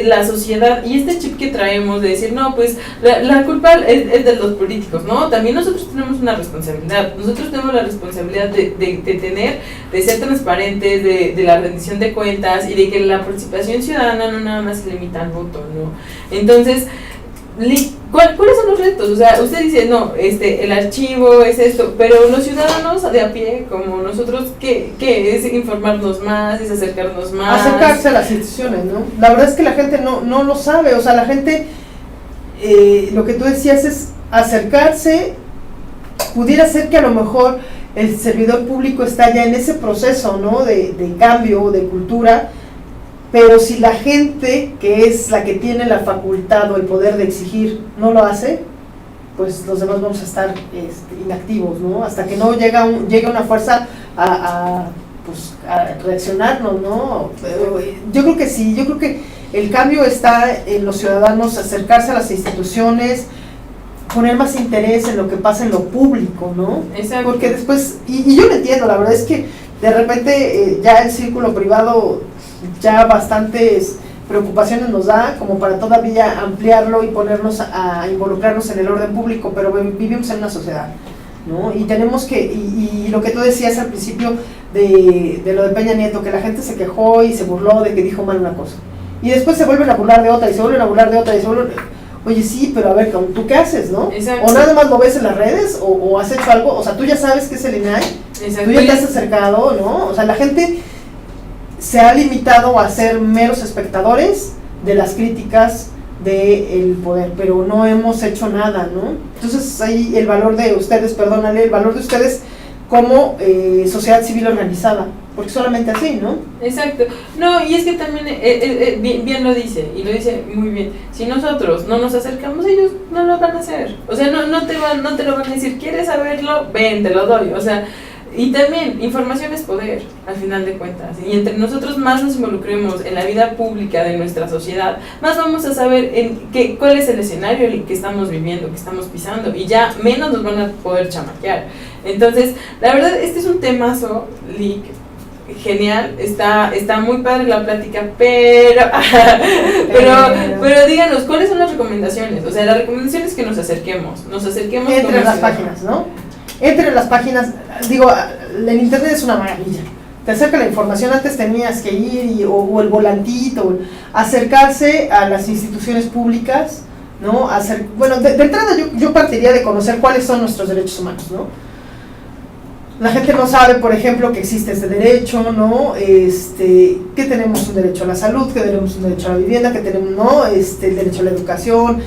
la sociedad y este chip que traemos de decir, no, pues la culpa es de los políticos, ¿no? También nosotros tenemos una responsabilidad, nosotros tenemos la responsabilidad de ser transparentes, de la rendición de cuentas y de que la participación ciudadana no nada más se limita al voto, ¿no? Entonces, ¿cuáles son los retos? O sea, usted dice, no, el archivo es esto, pero los ciudadanos de a pie, como nosotros, ¿qué es informarnos más, es acercarnos más? Acercarse a las instituciones, ¿no? La verdad es que la gente no lo sabe, o sea, la gente, lo que tú decías es acercarse, pudiera ser que a lo mejor el servidor público está ya en ese proceso, ¿no? De cambio, de cultura, pero si la gente que es la que tiene la facultad o el poder de exigir no lo hace, pues los demás vamos a estar inactivos, ¿no? Hasta que no llegue una fuerza a reaccionarnos, ¿no? Pero yo creo que sí, yo creo que el cambio está en los ciudadanos, acercarse a las instituciones, poner más interés en lo que pasa en lo público, ¿no? Exacto. Porque después, y yo lo entiendo, la verdad es que de repente ya el círculo privado ya bastantes preocupaciones nos da como para todavía ampliarlo y ponernos a involucrarnos en el orden público, pero vivimos en una sociedad, ¿no? Y tenemos que, y lo que tú decías al principio de lo de Peña Nieto, que la gente se quejó y se burló de que dijo mal una cosa, y después se vuelven a burlar de otra, y se vuelven a burlar de otra, y se vuelven... Oye, sí, pero a ver, ¿tú qué haces, no? Exacto. O nada más lo ves en las redes, o has hecho algo, o sea, tú ya sabes qué es el INAI, tú ya te has acercado, ¿no? O sea, la gente se ha limitado a ser meros espectadores de las críticas del poder, pero no hemos hecho nada, ¿no? Entonces ahí el valor de ustedes, perdónale, el valor de ustedes como sociedad civil organizada, porque solamente así, ¿no? Exacto. No, y es que también bien lo dice, y lo dice muy bien. Si nosotros no nos acercamos, ellos no lo van a hacer. O sea, no te lo van a decir, ¿quieres saberlo? Ven, te lo doy. O sea, y también, información es poder, al final de cuentas. Y entre nosotros más nos involucremos en la vida pública de nuestra sociedad, más vamos a saber cuál es el escenario en el que estamos viviendo, que estamos pisando, y ya menos nos van a poder chamaquear. Entonces, la verdad, este es un temazo, Lick, genial, está muy padre la plática, pero díganos, ¿cuáles son las recomendaciones? O sea, la recomendación es que nos acerquemos entre las páginas, ¿no? Entre las páginas, digo, el internet es una maravilla, te acerca la información. Antes tenías que ir o el volantito, acercarse a las instituciones públicas, ¿no? Bueno, de entrada yo partiría de conocer cuáles son nuestros derechos humanos, ¿no? La gente no sabe, por ejemplo, que existe este derecho, ¿no? Que tenemos un derecho a la salud, que tenemos un derecho a la vivienda, que tenemos, ¿no? El derecho a la educación,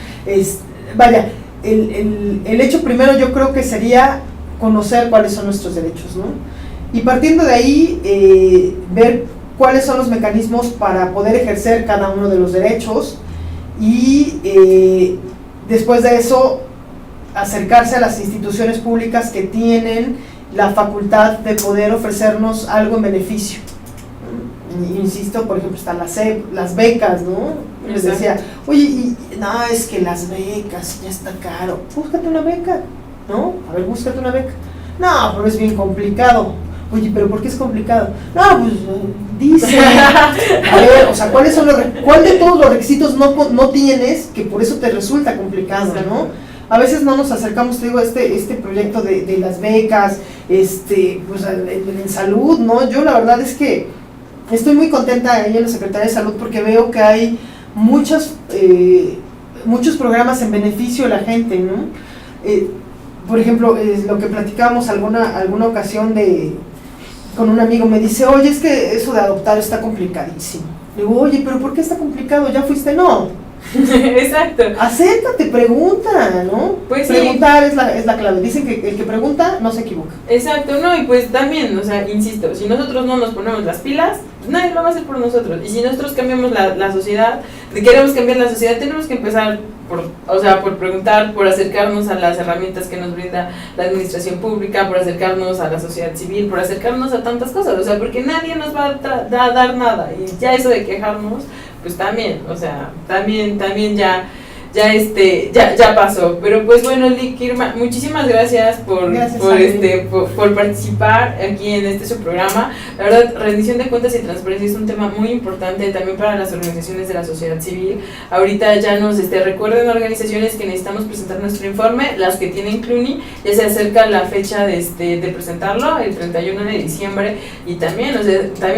vaya, el hecho primero yo creo que sería conocer cuáles son nuestros derechos, ¿no? Y partiendo de ahí, ver cuáles son los mecanismos para poder ejercer cada uno de los derechos y después de eso acercarse a las instituciones públicas que tienen la facultad de poder ofrecernos algo en beneficio. Insisto, por ejemplo, están las becas, ¿no? Les decía, oye, no, es que las becas ya está caro, búscate una beca, ¿no? A ver, búscate una beca. No, pero es bien complicado. Oye, ¿pero por qué es complicado? No, pues dice, a ver, o sea, ¿cuál de todos los requisitos no tienes que por eso te resulta complicado, ¿no? A veces no nos acercamos, te digo, a este proyecto de las becas, pues en salud, ¿no? Yo la verdad es que estoy muy contenta ahí en la Secretaría de Salud porque veo que hay muchos programas en beneficio de la gente, ¿no? Por ejemplo, lo que platicábamos alguna ocasión con un amigo, me dice, oye, es que eso de adoptar está complicadísimo. Le digo, oye, ¿pero por qué está complicado? ¿Ya fuiste? No. Exacto. Acércate, pregunta, ¿no? Pues preguntar sí. es la clave. Dicen que el que pregunta no se equivoca. Exacto, no, y pues también, o sea, insisto, si nosotros no nos ponemos las pilas, nadie lo va a hacer por nosotros. Y si nosotros cambiamos la sociedad, queremos cambiar la sociedad, tenemos que empezar por preguntar, por acercarnos a las herramientas que nos brinda la administración pública, por acercarnos a la sociedad civil, por acercarnos a tantas cosas, o sea, porque nadie nos va a dar nada. Y ya eso de quejarnos, pues también, o sea, también ya ya pasó. Pero pues bueno, Lick, Irma, muchísimas gracias por participar aquí en su programa. La verdad, rendición de cuentas y transparencia es un tema muy importante también para las organizaciones de la sociedad civil. Ahorita ya nos recuerden organizaciones que necesitamos presentar nuestro informe, las que tienen CLUNY, ya se acerca la fecha de presentarlo, el 31 de diciembre, y también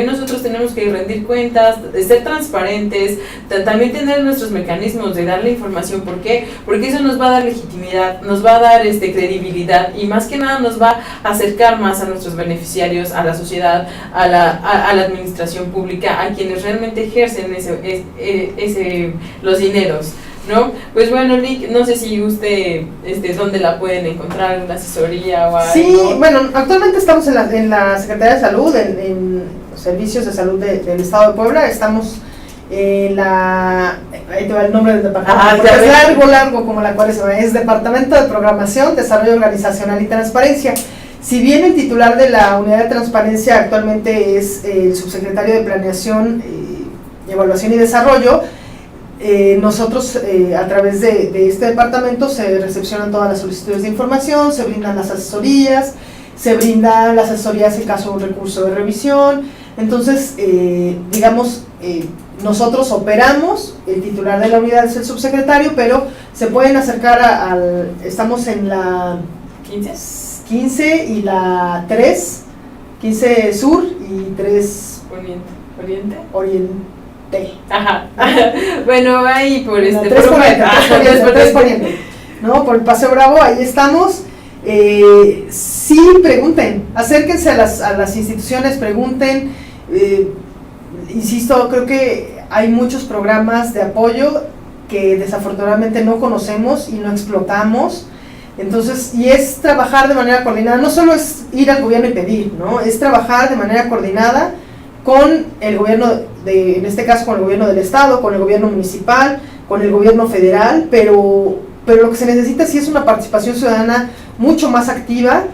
nosotros tenemos que rendir cuentas, ser transparentes, también tener nuestros mecanismos de darle información. ¿Por qué? Porque eso nos va a dar legitimidad, nos va a dar credibilidad, y más que nada nos va a acercar más a nuestros beneficiarios, a la sociedad, a la administración pública, a quienes realmente ejercen los dineros, ¿no? Pues bueno, Lick, no sé si usted dónde la pueden encontrar, en la asesoría o algo. Sí, bueno, actualmente estamos en la Secretaría de Salud, en los servicios de salud del Estado de Puebla. Estamos en ahí te va el nombre del departamento, porque es largo como la cuaresma, es Departamento de Programación, Desarrollo Organizacional y Transparencia. Si bien el titular de la unidad de transparencia actualmente es el subsecretario de Planeación, Evaluación y Desarrollo, nosotros a través de este departamento se recepcionan todas las solicitudes de información, se brindan las asesorías, en caso de un recurso de revisión. Entonces, nosotros operamos, el titular de la unidad es el subsecretario, pero se pueden acercar estamos en la 15 y la 3, 15 Sur y 3 Oriente. Ajá. Bueno, ahí por tres Poniente, ¿no? Por el Paseo Bravo, ahí estamos. Sí, pregunten, acérquense a las instituciones, pregunten. Insisto, creo que hay muchos programas de apoyo que desafortunadamente no conocemos y no explotamos. Entonces, y es trabajar de manera coordinada, no solo es ir al gobierno y pedir, ¿no? Es trabajar de manera coordinada con el gobierno, en este caso con el gobierno del estado, con el gobierno municipal, con el gobierno federal, pero lo que se necesita sí es una participación ciudadana mucho más activa,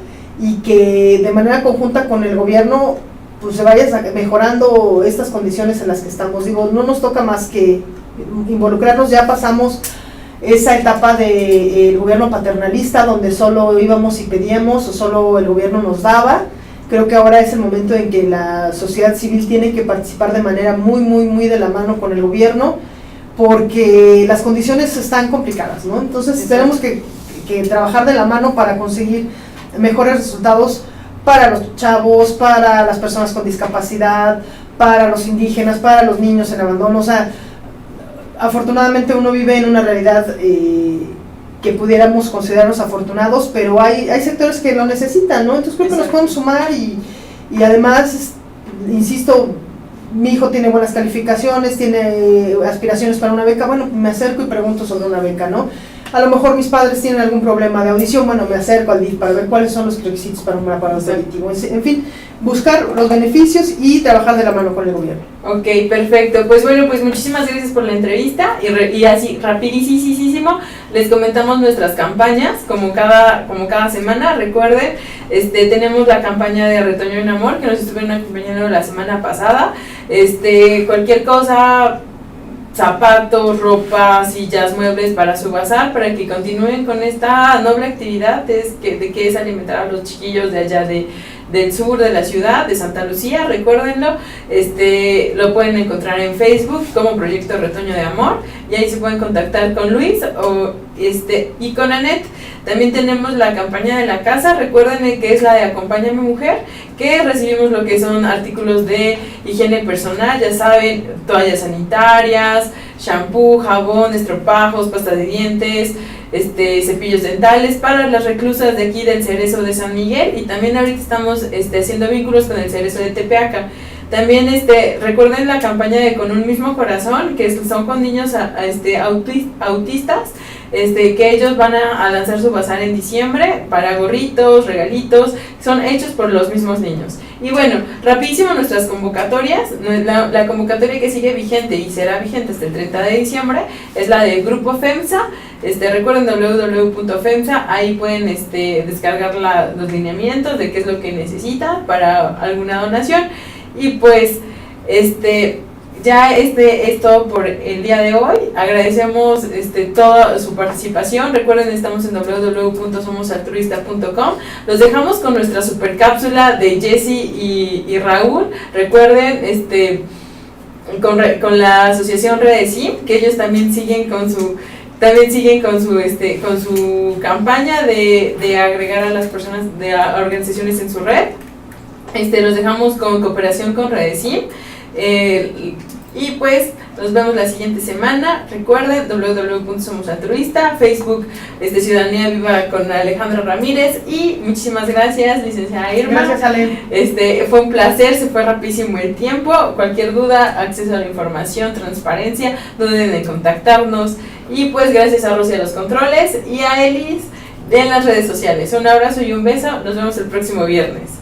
y que de manera conjunta con el gobierno pues se vaya mejorando estas condiciones en las que estamos. No nos toca más que involucrarnos. Ya pasamos esa etapa del gobierno paternalista, donde solo íbamos y pedíamos, o solo el gobierno nos daba. Creo que ahora es el momento en que la sociedad civil tiene que participar de manera muy, muy, muy de la mano con el gobierno, porque las condiciones están complicadas, ¿no? Entonces tenemos que trabajar de la mano para conseguir mejores resultados para los chavos, para las personas con discapacidad, para los indígenas, para los niños en abandono. O sea, afortunadamente uno vive en una realidad que pudiéramos considerarnos afortunados, pero hay sectores que lo necesitan, ¿no? Entonces creo que nos podemos sumar, y además, insisto, mi hijo tiene buenas calificaciones, tiene aspiraciones para una beca, bueno, me acerco y pregunto sobre una beca, ¿no? A lo mejor mis padres tienen algún problema de audición, bueno, me acerco al DIF para ver cuáles son los requisitos para un aparato auditivo. En fin, buscar los beneficios y trabajar de la mano con el gobierno. Ok, perfecto. Pues bueno, pues muchísimas gracias por la entrevista, y así rapidísimo les comentamos nuestras campañas como cada semana. Recuerden, tenemos la campaña de Retoño en Amor, que nos estuvieron acompañando la semana pasada. Cualquier cosa, zapatos, ropa, sillas, muebles para su bazar, para que continúen con esta noble actividad de que es alimentar a los chiquillos de allá del sur de la ciudad de Santa Lucía. Recuérdenlo, lo pueden encontrar en Facebook como Proyecto Retoño de Amor, y ahí se pueden contactar con Luis y con Anet. También tenemos la campaña de la casa, recuerden que es la de Acompaña a mi mujer, que recibimos lo que son artículos de higiene personal, ya saben, toallas sanitarias, shampoo, jabón, estropajos, pasta de dientes, cepillos dentales para las reclusas de aquí del Cerezo de San Miguel, y también ahorita estamos haciendo vínculos con el Cerezo de Tepeaca. También recuerden la campaña de Con un mismo corazón, que son con niños autistas, que ellos van a lanzar su bazar en diciembre para gorritos, regalitos, son hechos por los mismos niños. Y bueno, rapidísimo nuestras convocatorias. La convocatoria que sigue vigente y será vigente hasta el 30 de diciembre es la del Grupo FEMSA. Recuerden www.femsa, ahí pueden descargar los lineamientos de qué es lo que necesitan para alguna donación. Y pues ya es todo por el día de hoy. Agradecemos toda su participación. Recuerden, estamos en www.somosaltruista.com. Los dejamos con nuestra super cápsula de Jessy y Raúl. Recuerden con la asociación Redesim, que ellos también siguen con su campaña de agregar a las personas de organizaciones en su red. Los dejamos con cooperación con Redesim. Y pues nos vemos la siguiente semana. Recuerden www.somosaltruista, Facebook Ciudadanía Viva con Alejandra Ramírez. Y muchísimas gracias, licenciada Irma. Gracias, Ale. Fue un placer, se fue rapidísimo el tiempo. Cualquier duda, acceso a la información, transparencia, no duden en contactarnos. Y pues gracias a Rosy a los controles y a Elis en las redes sociales. Un abrazo y un beso, nos vemos el próximo viernes.